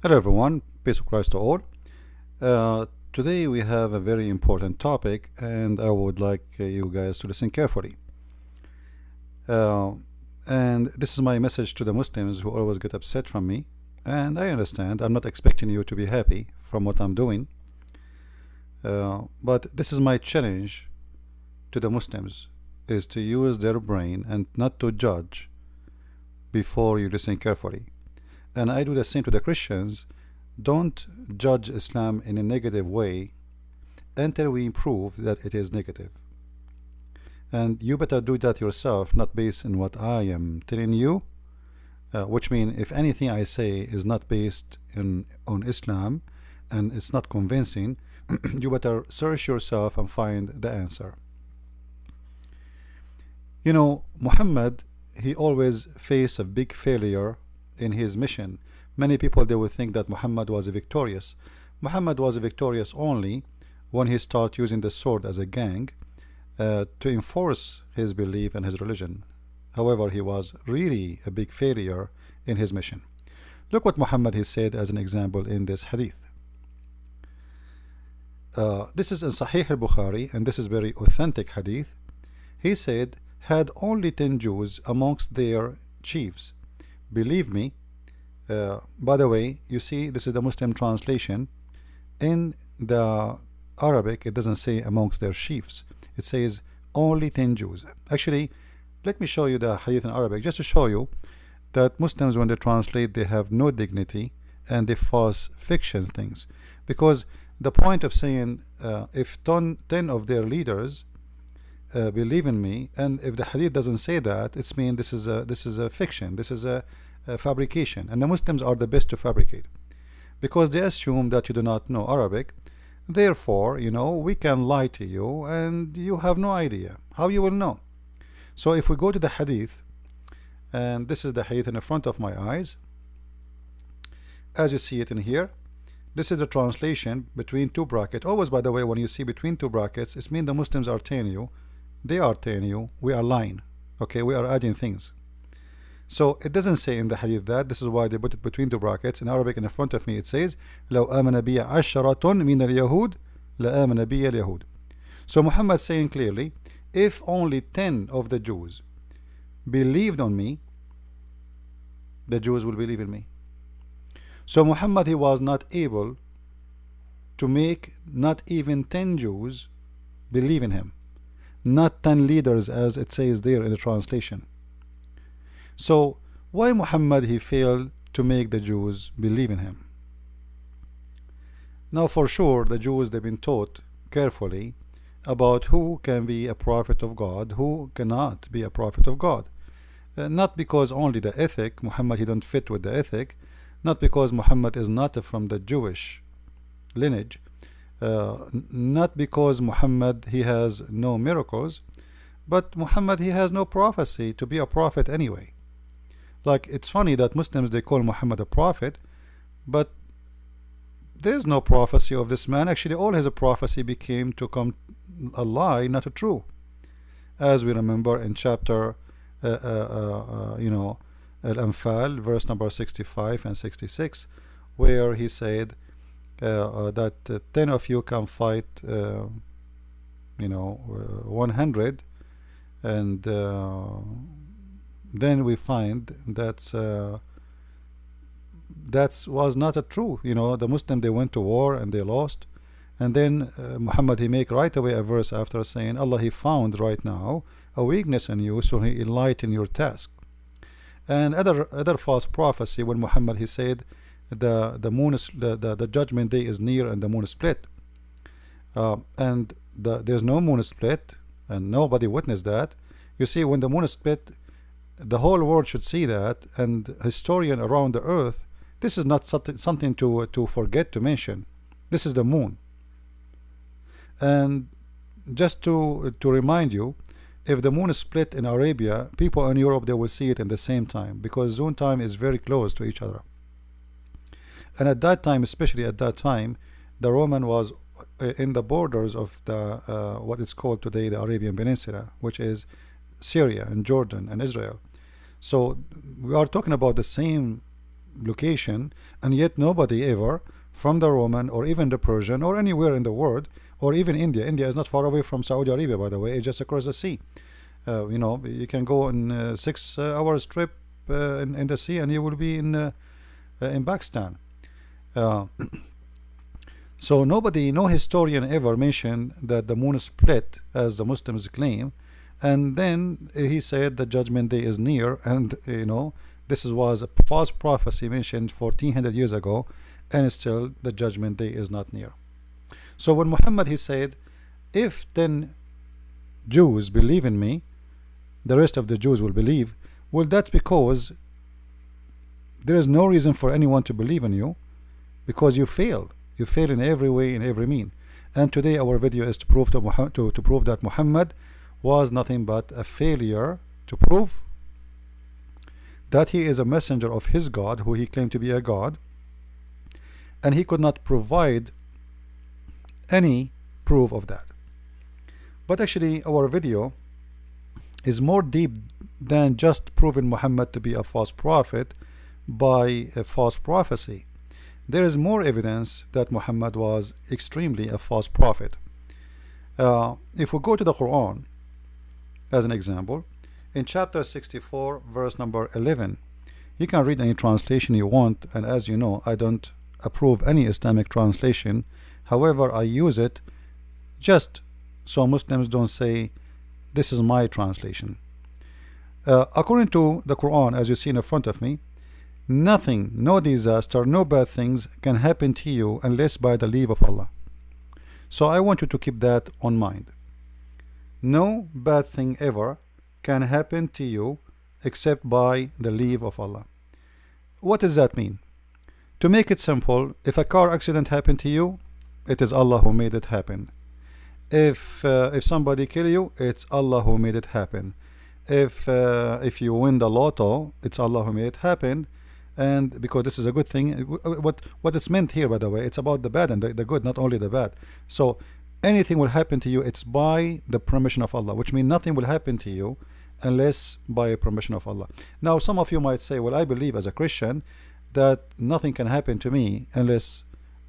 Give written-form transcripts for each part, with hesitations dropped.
Hello everyone, peace of Christ to all. Today we have a very important topic and I would like you guys to listen carefully. Uh, and this is my message to the Muslims who always get upset from me. And I understand, I'm not expecting you to be happy from what I'm doing. But this is my challenge to the Muslims, is to use their brain and not to judge before you listen carefully. And I do the same to the Christians. Don't judge Islam in a negative way until we prove that it is negative. And you better do that yourself, not based on what I am telling you, which means if anything I say is not based on Islam and it's not convincing, you better search yourself and find the answer. You know, Muhammad, he always faced a big failure in his mission. Many people, they would think that Muhammad was victorious. Muhammad was victorious only when he started using the sword as a gang to enforce his belief and his religion. However, he was really a big failure in his mission. Look what Muhammad he said as an example in this hadith. This is in Sahih al-Bukhari, and this is very authentic hadith. He said, had only 10 Jews amongst their chiefs. Believe me, by the way, you see, this is the Muslim translation. In the Arabic, it doesn't say amongst their chiefs. It says only 10 Jews. Actually, let me show you the hadith in Arabic, just to show you that Muslims, when they translate, they have no dignity and they false fiction things. Because the point of saying, if 10 of their leaders believe in me, and if the hadith doesn't say that, it's mean this is a fiction, this is a fabrication, and the Muslims are the best to fabricate because they assume that you do not know Arabic. Therefore, you know, we can lie to you and you have no idea how you will know. So if we go to the hadith, and this is the hadith in the front of my eyes, as you see it in here, this is the translation between two brackets. Always, by the way, when you see between two brackets, it means the Muslims are telling you, they are telling you, we are lying. Okay, we are adding things. So it doesn't say in the hadith that. This is why they put it between two brackets. In Arabic, in the front of me, it says, لو آمن بي عشرة من اليهود لآمن بي اليهود. So Muhammad saying clearly, if only 10 of the Jews believed on me, the Jews will believe in me. So Muhammad, he was not able to make not even 10 Jews believe in him, not 10 leaders as it says there in the translation. So why Muhammad he failed to make the Jews believe in him? Now for sure the Jews, they've been taught carefully about who can be a prophet of God, who cannot be a prophet of God. Not because only the ethic, Muhammad he don't fit with the ethic, not because Muhammad is not from the Jewish lineage, not because Muhammad he has no miracles, but Muhammad he has no prophecy to be a prophet anyway. Like, it's funny that Muslims, they call Muhammad a prophet, but there's no prophecy of this man. Actually, all his prophecy became to come a lie, not a true, as we remember in chapter Al-Anfal, verse number 65 and 66, where he said that 10 of you can fight 100, and then we find that was not a true. The Muslim, they went to war and they lost, and then Muhammad he make right away a verse after saying, Allah he found right now a weakness in you, so he enlightened your task. And other false prophecy, when Muhammad he said the moon is the judgment day is near and the moon is split, and there's no moon split and nobody witnessed that. You see, when the moon is split, the whole world should see that, and historian around the earth, this is not something to forget to mention. This is the moon. And just to remind you, if the moon is split in Arabia, people in Europe, they will see it in the same time, because zone time is very close to each other. And at that time, especially at that time, the Roman was in the borders of the what is called today the Arabian Peninsula, which is Syria and Jordan and Israel. So we are talking about the same location, and yet nobody ever from the Roman or even the Persian or anywhere in the world, or even India. India is not far away from Saudi Arabia, by the way. It's just across the sea. You know, you can go in 6 hours trip in the sea, and you will be in Pakistan. So nobody, no historian ever mentioned that the moon split as the Muslims claim, and then he said the judgment day is near, and you know, this was a false prophecy mentioned 1400 years ago, and still the judgment day is not near. So when Muhammad, he said, if 10 Jews believe in me, the rest of the Jews will believe. Well, that's because there is no reason for anyone to believe in you, because you failed. You fail in every way, in every mean. And today our video is to prove to prove that Muhammad was nothing but a failure, to prove that he is a messenger of his God, who he claimed to be a God, and he could not provide any proof of that. But actually our video is more deep than just proving Muhammad to be a false prophet by a false prophecy. There is more evidence that Muhammad was extremely a false prophet. If we go to the Quran as an example, in chapter 64 verse number 11, you can read any translation you want, and as you know, I don't approve any Islamic translation. However, I use it just so Muslims don't say this is my translation. According to the Quran, as you see in front of me, nothing, no disaster, no bad things can happen to you unless by the leave of Allah. So I want you to keep that on mind. No bad thing ever can happen to you except by the leave of Allah. What does that mean? To make it simple, if a car accident happened to you, it is Allah who made it happen. If somebody kill you, it's Allah who made it happen. If you win the lotto, it's Allah who made it happen. And because this is a good thing, what it's meant here, by the way, it's about the bad and the good, not only the bad. So anything will happen to you, it's by the permission of Allah, which means nothing will happen to you unless by permission of Allah. Now some of you might say, well, I believe as a Christian that nothing can happen to me unless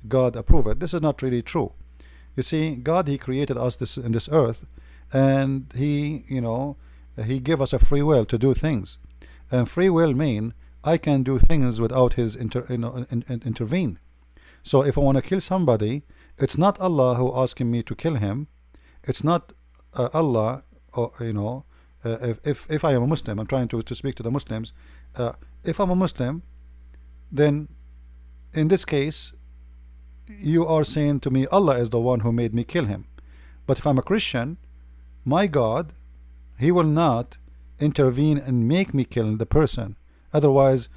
God approve it. This is not really true. You see, God, he created us in this earth, and he, you know, he gave us a free will to do things, and free will mean I can do things without his intervene. So if I want to kill somebody, it's not Allah who asking me to kill him. It's not Allah, or you know, if I am a Muslim, I'm trying to speak to the Muslims. If I'm a Muslim, then in this case you are saying to me Allah is the one who made me kill him. But if I'm a Christian, my God, he will not intervene and make me kill the person. Otherwise,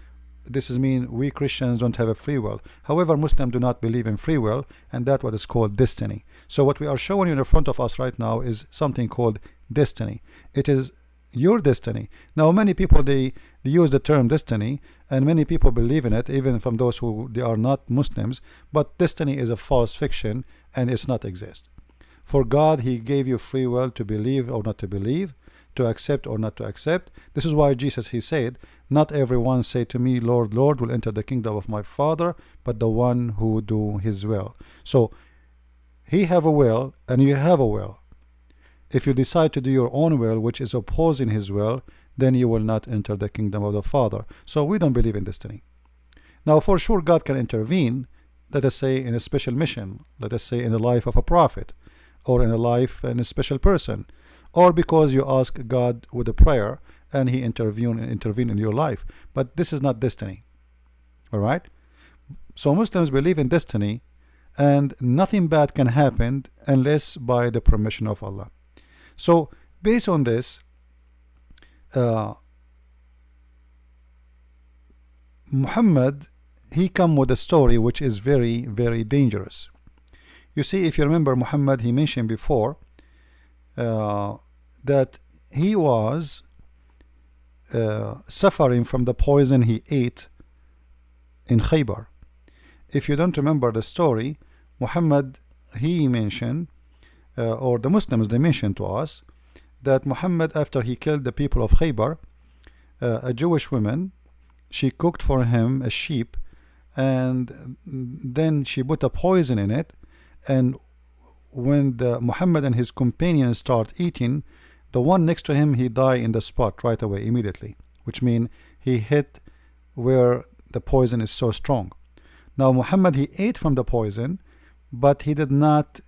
this is mean we Christians don't have a free will. However, Muslims do not believe in free will, and that's what is called destiny. So what we are showing you in front of us right now is something called destiny. It is your destiny. Now many people, they use the term destiny, and many people believe in it, even from those who they are not Muslims. But destiny is a false fiction, and it's not exist. For God, he gave you free will to believe or not to believe, to accept or not to accept. This is why Jesus, he said, not everyone say to me, Lord, Lord, will enter the kingdom of my Father, but the one who do his will. So he have a will and you have a will. If you decide to do your own will, which is opposing his will, then you will not enter the kingdom of the Father. So we don't believe in destiny. Now for sure God can intervene, let us say in a special mission, let us say in the life of a prophet, or in a life in a special person, or because you ask God with a prayer and he intervene in your life. But this is not destiny. All right? So Muslims believe in destiny, and nothing bad can happen unless by the permission of Allah. So based on this, Muhammad, he come with a story which is very, very dangerous. You see, if you remember, Muhammad, he mentioned before that he was suffering from the poison he ate in Khaybar. If you don't remember the story, Muhammad, he mentioned, or the Muslims, they mentioned to us that Muhammad, after he killed the people of Khaybar, a Jewish woman she cooked for him a sheep, and then she put a poison in it, and when the Muhammad and his companions start eating, the one next to him, he died in the spot right away, immediately, which means he hit where the poison is so strong. Now Muhammad, he ate from the poison, but he did not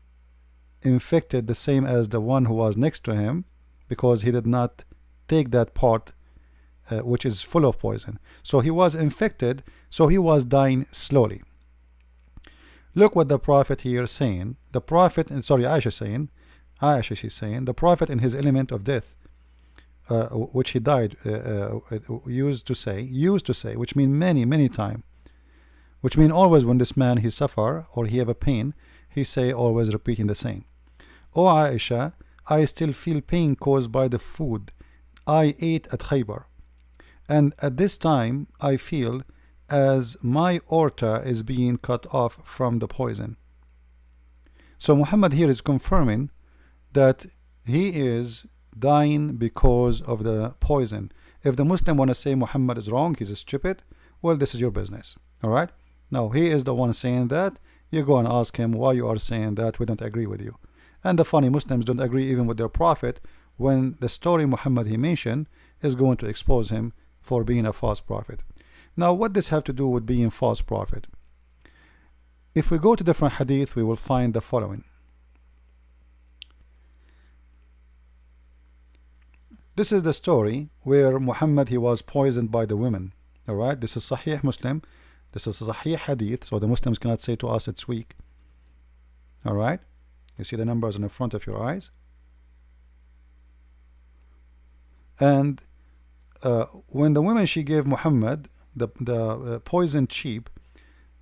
infected the same as the one who was next to him, because he did not take that part which is full of poison. So he was infected, so he was dying slowly. Look what the Prophet here is saying. The Prophet, sorry, Aisha, she's saying, the Prophet in his element of death, which he died, used to say, which mean many time, which mean always when this man he suffer or he have a pain, he say always repeating the same. O Aisha, I still feel pain caused by the food I ate at Khaybar, and at this time I feel as my aorta is being cut off from the poison. So Muhammad here is confirming that he is dying because of the poison. If the Muslim want to say Muhammad is wrong, he's stupid, well, this is your business. Alright, now he is the one saying that. You go and ask him why you are saying that. We don't agree with you. And the funny, Muslims don't agree even with their prophet when the story Muhammad he mentioned is going to expose him for being a false prophet. Now what this have to do with being false prophet? If we go to different hadith, we will find the following. This is the story where Muhammad he was poisoned by the women. Alright, this is Sahih Muslim, this is Sahih Hadith, so the Muslims cannot say to us it's weak. Alright, you see the numbers in the front of your eyes. And when the woman she gave Muhammad the poisoned sheep,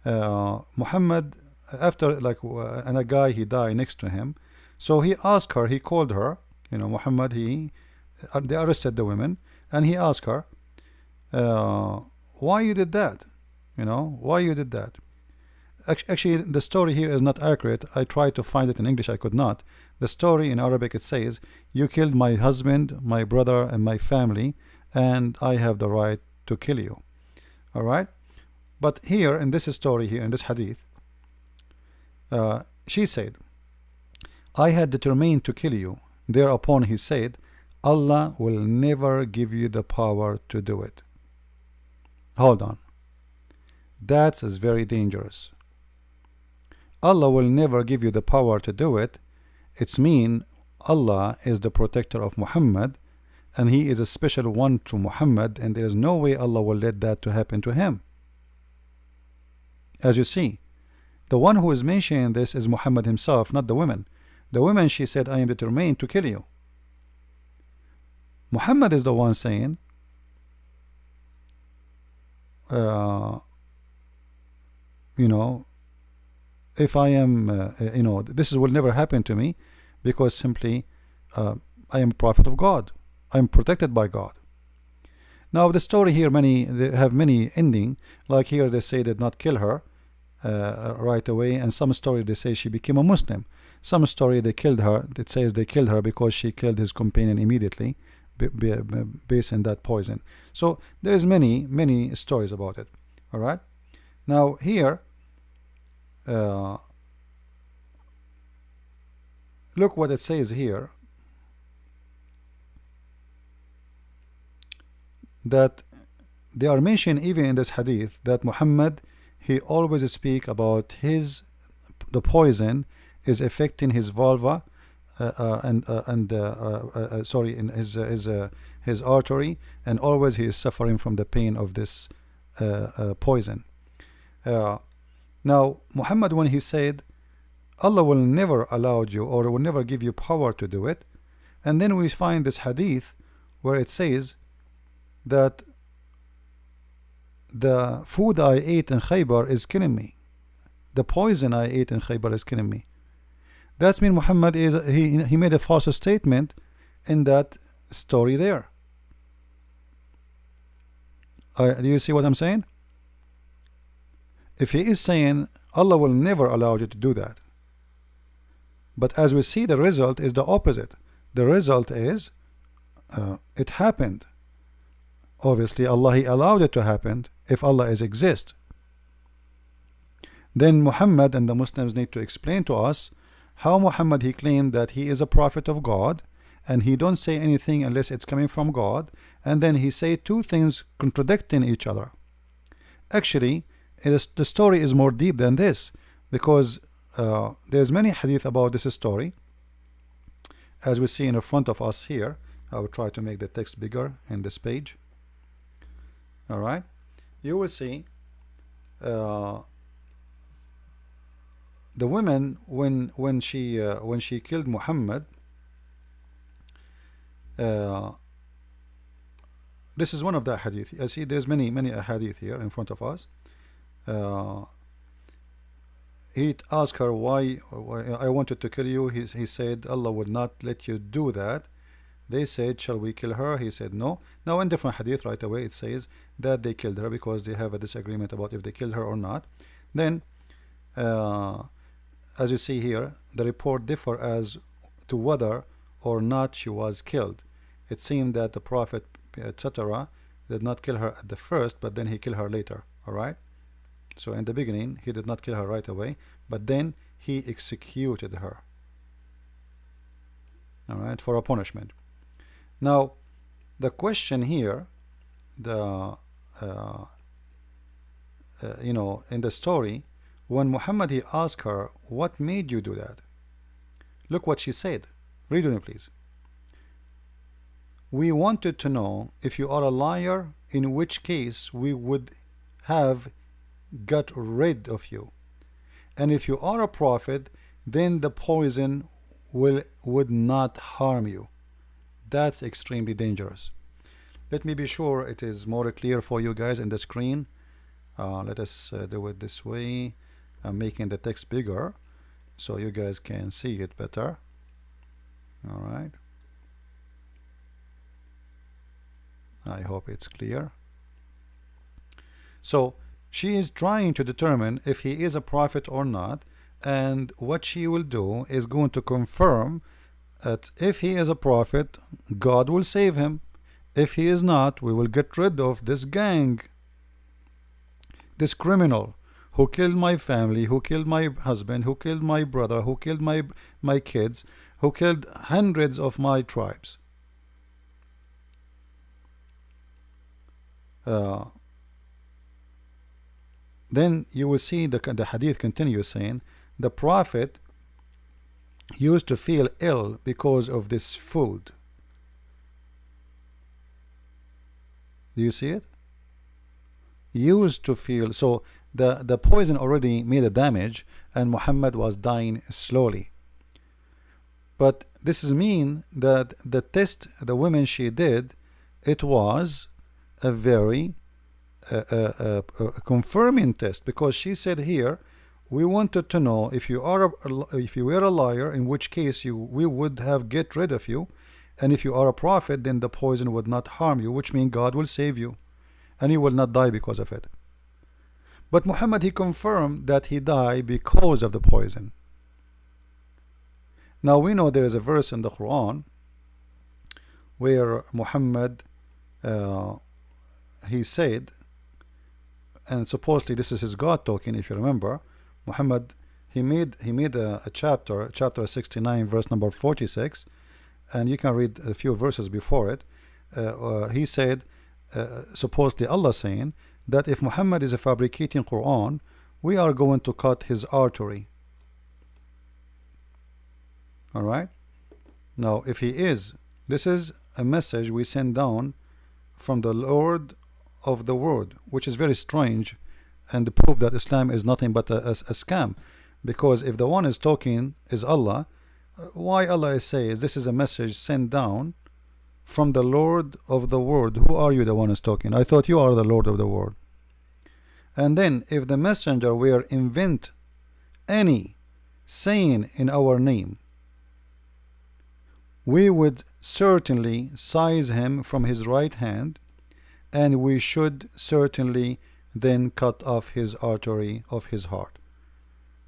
Muhammad, after and a guy he died next to him, so he asked her, he called her, Muhammad, they arrested the women, and he asked her, why you did that? Why you did that? Actually, the story here is not accurate. I tried to find it in English, I could not. The story in Arabic, it says, you killed my husband, my brother, and my family, and I have the right to kill you. Alright? But here, in this story here, in this hadith, she said, I had determined to kill you. Thereupon he said, Allah will never give you the power to do it. Hold on. That is very dangerous. Allah will never give you the power to do it. It's mean Allah is the protector of Muhammad, and he is a special one to Muhammad, and there is no way Allah will let that to happen to him. As you see, the one who is mentioning this is Muhammad himself, not the women. The women, she said, I am determined to kill you. Muhammad is the one saying, if I am, this will never happen to me, because simply I am a prophet of God. I am protected by God. Now the story here, they have many ending. Like here they say they did not kill her right away, and some story they say she became a Muslim. Some story they killed her. It says they killed her because she killed his companion immediately, based on that poison. So there is many stories about it. All right. Now here, look what it says here, that they are mentioned even in this hadith that Muhammad, he always speak about the poison is affecting his vulva sorry, in his artery, and always he is suffering from the pain of this poison. Now Muhammad, when he said Allah will never allow you or will never give you power to do it, and then we find this hadith where it says that the food I ate in Khaybar is killing me, the poison I ate in Khaybar is killing me. That means Muhammad is he made a false statement in that story there. Do you see what I'm saying? If he is saying Allah will never allow you to do that, but as we see, the result is the opposite. The result is it happened. Obviously Allah, He allowed it to happen if Allah is exist. Then Muhammad and the Muslims need to explain to us how Muhammad, he claimed that he is a prophet of God, and he don't say anything unless it's coming from God, and then he say two things contradicting each other. Actually, the story is more deep than this, because there's many hadith about this story, as we see in the front of us here. I will try to make the text bigger in this page. Alright, you will see the woman when she killed Muhammad. This is one of the hadith. I see there's many hadith here in front of us. He asked her, why I wanted to kill you. He said Allah would not let you do that. They said, shall we kill her? He said no. Now in different hadith right away it says that they killed her because they have a disagreement about if they killed her or not. Then as you see here, the report differ as to whether or not she was killed. It seemed that the Prophet etc. did not kill her at the first, but then he killed her later. Alright, so in the beginning he did not kill her right away, but then he executed her, alright, for a punishment. Now the question here, the you know, in the story, when Muhammad, he asked her, what made you do that? Look what she said. Read with me please. We wanted to know if you are a liar, in which case we would have got rid of you, and if you are a prophet, then the poison would not harm you. That's extremely dangerous. Let me be sure it is more clear for you guys in the screen. Let us do it this way. I'm making the text bigger so you guys can see it better. Alright, I hope it's clear. So she is trying to determine if he is a prophet or not, and what she will do is going to confirm that if he is a prophet, God will save him. If he is not, we will get rid of this gang, this criminal who killed my family, who killed my husband, who killed my brother, who killed my kids, who killed hundreds of my tribes. Then you will see the hadith continues saying the Prophet used to feel ill because of this food. Do you see it? Used to feel, so the poison already made a damage and Muhammad was dying slowly. But this is mean that the test the women she did, it was a very confirming test, because she said here, we wanted to know if you were a liar, in which case we would have get rid of you, and if you are a prophet, then the poison would not harm you, which means God will save you and you will not die because of it. But Muhammad, he confirmed that he died because of the poison. Now we know there is a verse in the Quran where Muhammad he said, and supposedly this is his God talking, if you remember, Muhammad, he made a chapter 69 verse number 46, and you can read a few verses before it. He said, supposedly Allah saying that if Muhammad is a fabricating Quran, we are going to cut his artery. Alright, now if he is, this is a message we send down from the Lord of the world, which is very strange, and the proof that Islam is nothing but a scam, because if the one is talking is Allah, why Allah says this is a message sent down from the Lord of the world? Who are you, the one is talking? I thought you are the Lord of the world. And then if the messenger were invent any saying in our name, we would certainly seize him from his right hand, and we should certainly then cut off his artery of his heart.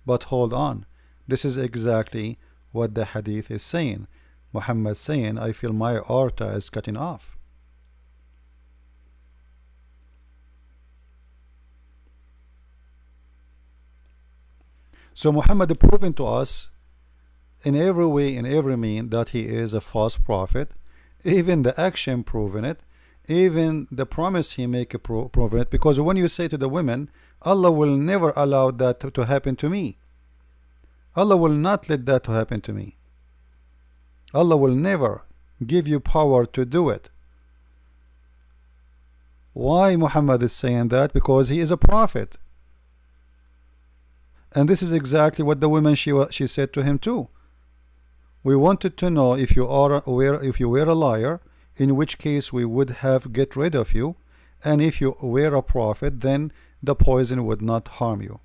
But hold on, this is exactly what the hadith is saying. Muhammad saying, I feel my aorta is cutting off. So Muhammad proving to us in every way, in every mean, that he is a false prophet. Even the action proving it, even the promise he make proving it. Because when you say to the women, Allah will never allow that to happen to me, Allah will not let that to happen to me, Allah will never give you power to do it. Why Muhammad is saying that? Because he is a prophet. And this is exactly what the women she said to him too. We wanted to know if you were a liar, in which case we would have get rid of you, and if you were a prophet, then the poison would not harm you.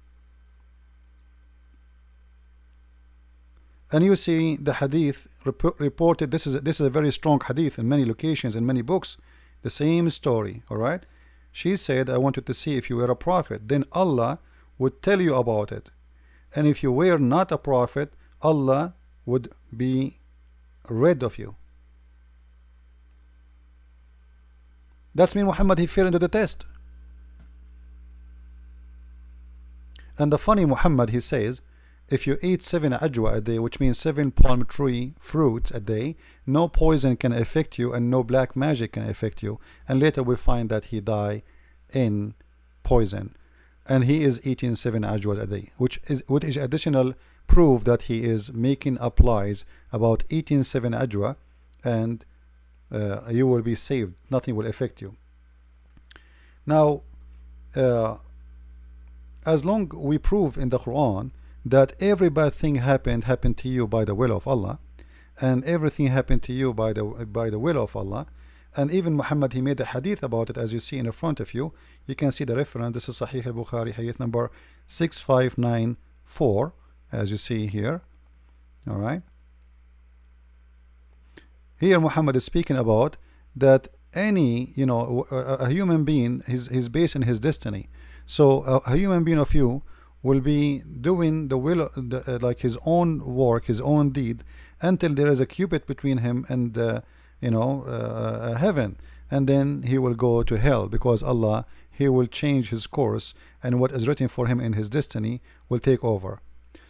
And you see the hadith reported. This is a very strong hadith in many locations, in many books. The same story. All right. She said, I wanted to see if you were a prophet, then Allah would tell you about it, and if you were not a prophet, Allah would be rid of you. That's mean Muhammad, he fell into the test. And the funny Muhammad, he says, if you eat 7 ajwa a day, which means 7 palm tree fruits a day, no poison can affect you and no black magic can affect you. And later we find that he died in poison, and he is eating 7 ajwa a day, which is additional proof that he is making up lies about eating 7 ajwa, and you will be saved, nothing will affect you. Now as long we prove in the Quran that every bad thing happened to you by the will of Allah, and everything happened to you by the will of Allah, and even Muhammad, he made a hadith about it, as you see in the front of you. You can see the reference. This is Sahih al-Bukhari, hadith number 6594, as you see here. All right. Here Muhammad is speaking about that any, a human being is based on his destiny. So a human being of you will be doing the will, like his own work, his own deed, until there is a cubit between him and heaven, and then he will go to hell, because Allah, he will change his course, and what is written for him in his destiny will take over.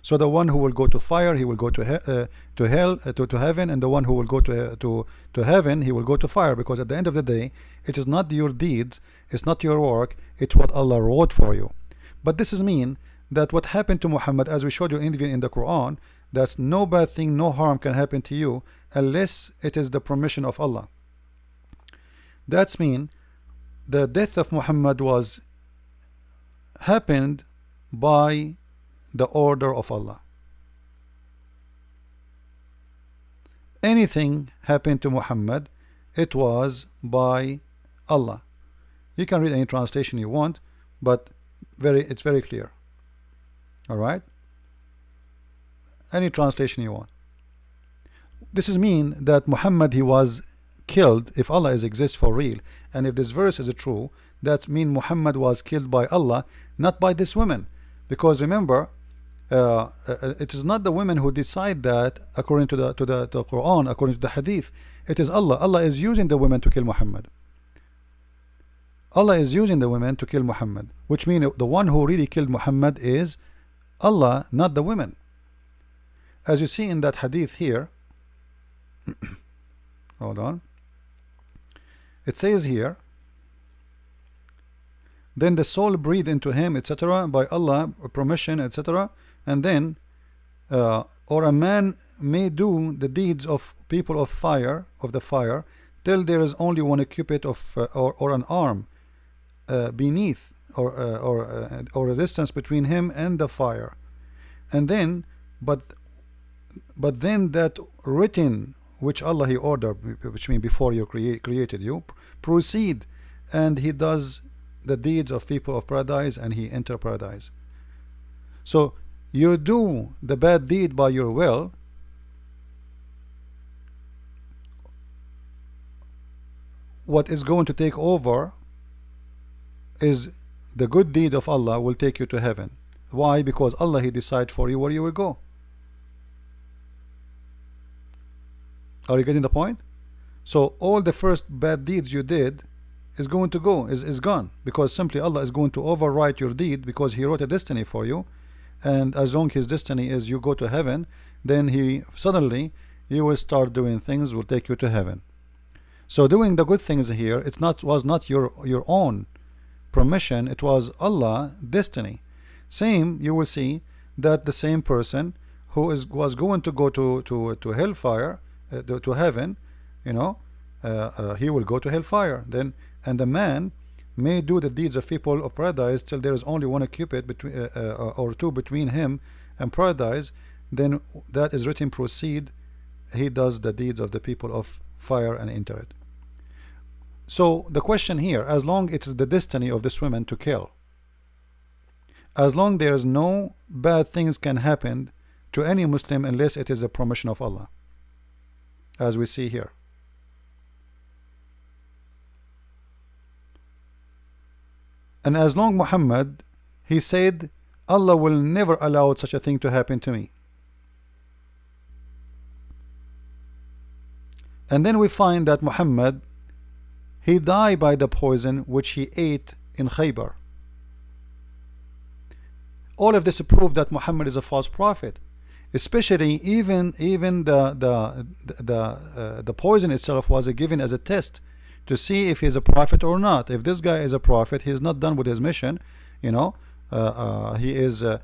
So the one who will go to fire, he will go to hell, to heaven, and the one who will go to heaven, he will go to fire, because at the end of the day, it is not your deeds, it's not your work, it's what Allah wrote for you. But this is mean that what happened to Muhammad, as we showed you in the Quran, that no bad thing, no harm can happen to you unless it is the permission of Allah. That's mean the death of Muhammad was happened by the order of Allah. Anything happened to Muhammad, it was by Allah. You can read any translation you want, but it's very clear. All right, any translation you want. This is mean that Muhammad, he was killed. If Allah exists for real, and if this verse is true, that mean Muhammad was killed by Allah, not by this woman. Because remember, it is not the women who decide that according to the Quran, according to the Hadith. It is Allah. Allah is using the women to kill Muhammad. Allah is using the women to kill Muhammad, which means the one who really killed Muhammad is Allah, not the women. As you see in that hadith here, hold on, it says here, then the soul breathed into him, etc., by Allah permission, etc., and then or a man may do the deeds of people of fire, of the fire, till there is only one cubit of or an arm beneath, or a distance between him and the fire, and then but then that written which Allah he ordered, which means before you created you, proceed, and he does the deeds of people of paradise, and he enter paradise. So you do the bad deed by your will, what is going to take over is the good deed of Allah will take you to heaven. Why? Because Allah, he decide for you where you will go. Are you getting the point? So all the first bad deeds you did is going to go, is gone, because simply Allah is going to overwrite your deed, because he wrote a destiny for you, and as long his destiny is you go to heaven, then he suddenly you will start doing things will take you to heaven. So doing the good things here, it's not was not your own permission, it was Allah destiny. Same, you will see that the same person who was going to go to hellfire, to heaven, you know, he will go to hellfire then. And the man may do the deeds of people of paradise till there is only one cubit between or two between him and paradise, then that is written proceed, he does the deeds of the people of fire and enter it. So the question here, as long it is the destiny of this woman to kill, as long there is no bad things can happen to any Muslim unless it is the permission of Allah, as we see here. And as long Muhammad, he said, Allah will never allow such a thing to happen to me. And then we find that Muhammad, he died by the poison which he ate in Khaybar. All of this prove that Muhammad is a false prophet. Especially even the poison itself was given as a test to see if he's a prophet or not. If this guy is a prophet, he's not done with his mission, you know, he's a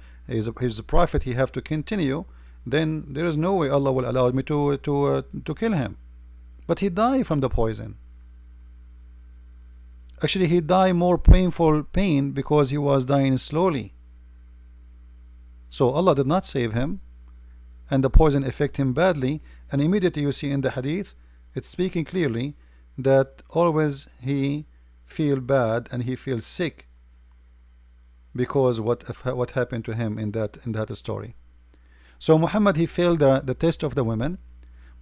prophet, he have to continue, then there is no way Allah will allow me to kill him. But he died from the poison. Actually, he died more painful pain because he was dying slowly. So Allah did not save him, and the poison affected him badly. And immediately you see in the hadith, it's speaking clearly that always he feel bad and he feels sick because what happened to him in that story. So Muhammad, he failed the test of the women.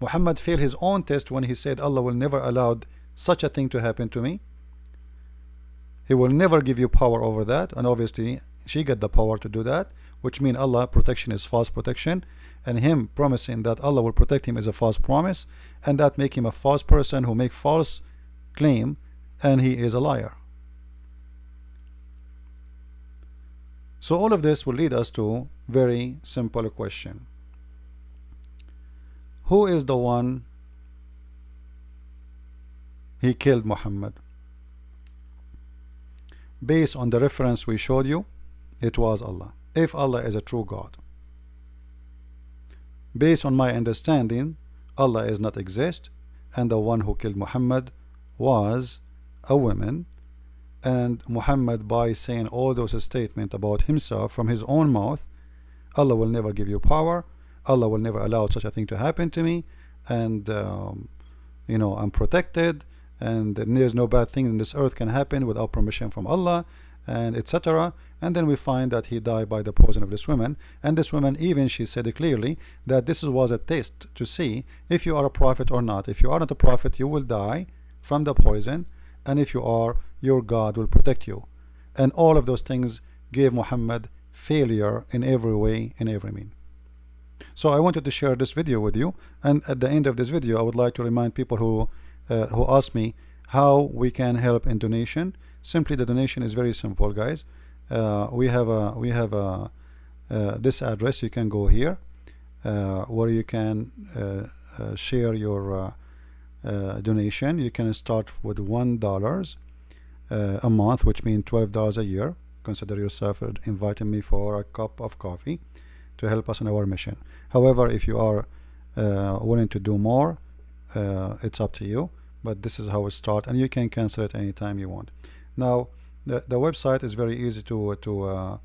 Muhammad failed his own test when he said Allah will never allow such a thing to happen to me. He will never give you power over that, and obviously she got the power to do that, which means Allah protection is false protection, and him promising that Allah will protect him is a false promise, and that make him a false person who make false claim, and he is a liar. So all of this will lead us to very simple question. Who is the one he killed Muhammad? Based on the reference we showed you, it was Allah, if Allah is a true God. Based on my understanding, Allah is not exist, and the one who killed Muhammad was a woman. And Muhammad, by saying all those statements about himself from his own mouth, Allah will never give you power, Allah will never allow such a thing to happen to me, and you know, I'm protected, and there's no bad thing in this earth can happen without permission from Allah, and etc. And then we find that he died by the poison of this woman, and this woman, even she said it clearly that this was a test to see if you are a prophet or not. If you are not a prophet, you will die from the poison, and if you are, your God will protect you. And all of those things gave Muhammad failure in every way, in every mean. So I wanted to share this video with you, and at the end of this video I would like to remind people who ask me how we can help in donation. Simply, the donation is very simple, guys. We have this address. You can go here where you can share your donation. You can start with $1 a month, which means $12 a year. Consider yourself inviting me for a cup of coffee to help us in our mission. However, if you are willing to do more, it's up to you, but this is how it starts, and you can cancel it anytime you want. Now the website is very easy to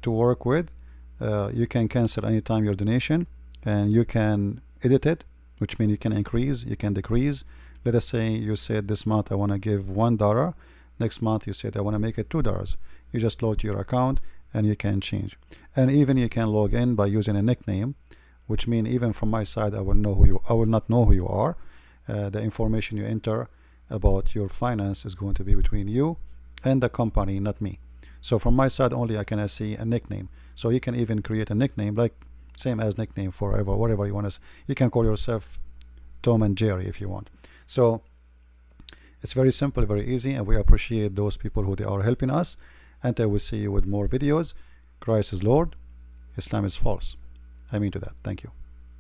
work with. You can cancel anytime your donation, and you can edit it, which means you can increase, you can decrease. Let us say you said this month I want to give $1, next month you said I want to make it $2. You just log to your account and you can change. And even you can log in by using a nickname, which means even from my side I will not know who you are. The information you enter about your finance is going to be between you and the company, not me. So from my side only I can see a nickname. So you can even create a nickname like same as nickname forever, whatever you want to. You can call yourself Tom and Jerry if you want. So it's very simple, very easy, and we appreciate those people who they are helping us. And I will see you with more videos. Christ is Lord, Islam is false. I mean to that. Thank you.